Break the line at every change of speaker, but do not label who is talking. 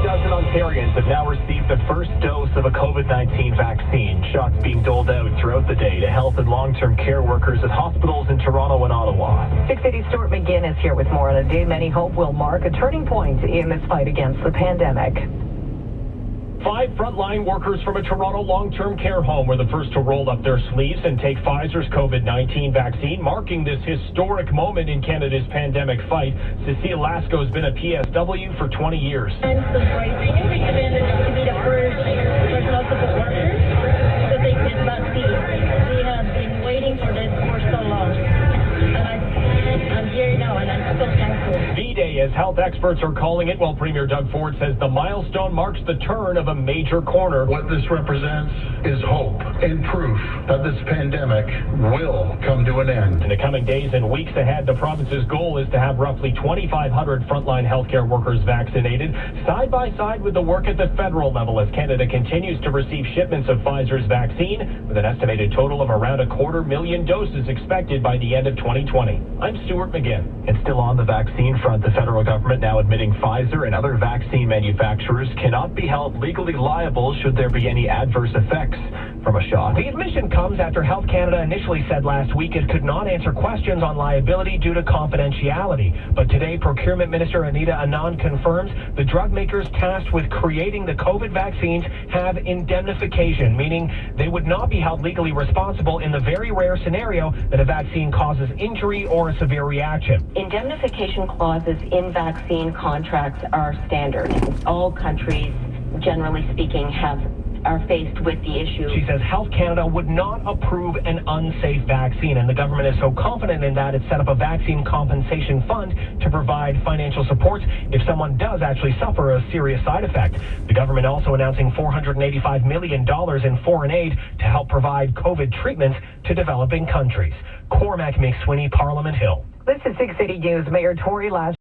dozen Ontarians have now received the first dose of a COVID-19 vaccine. Shots being doled out throughout the day to health and long-term care workers at hospitals in Toronto and Ottawa.
6 City's Stuart McGinn is here with more on a day many hope will mark a turning point in this fight against the pandemic.
5 frontline workers from a Toronto long-term care home were the first to roll up their sleeves and take Pfizer's COVID-19 vaccine, marking this historic moment in Canada's pandemic fight. Cecile Lasco has been a PSW for 20 years.
I'm surprised to be the first personal support workers to take this vaccine. We have been waiting for this for so long. And I'm here now, and I'm so thankful.
V-Day, as health experts are calling it, while Premier Doug Ford says the milestone marks the turn of a major corner.
What this represents is hope and proof that this pandemic will come to an end.
In the coming days and weeks ahead, the province's goal is to have roughly 2,500 frontline healthcare workers vaccinated, side by side with the work at the federal level as Canada continues to receive shipments of Pfizer's vaccine, with an estimated total of around 250,000 doses expected by the end of 2020. I'm Stuart McGinn.
And still on the vaccine front, the federal government now admitting Pfizer and other vaccine manufacturers cannot be held legally liable should there be any adverse effects from a shot.
The admission comes after Health Canada initially said last week it could not answer questions on liability due to confidentiality. But today, Procurement Minister Anita Anand confirms the drug makers tasked with creating the COVID vaccines have indemnification, meaning they would not be held legally responsible in the very rare scenario that a vaccine causes injury or a severe reaction.
Indemnification clauses in vaccine contracts are standard. All countries, generally speaking, are faced with the issue.
She says Health Canada would not approve an unsafe vaccine, and the government is so confident in that it set up a vaccine compensation fund to provide financial support if someone does actually suffer a serious side effect. The government also announcing $485 million in foreign aid to help provide COVID treatments to developing countries. Cormac McSweeney, Parliament Hill.
This is 6 City News. Mayor Tory last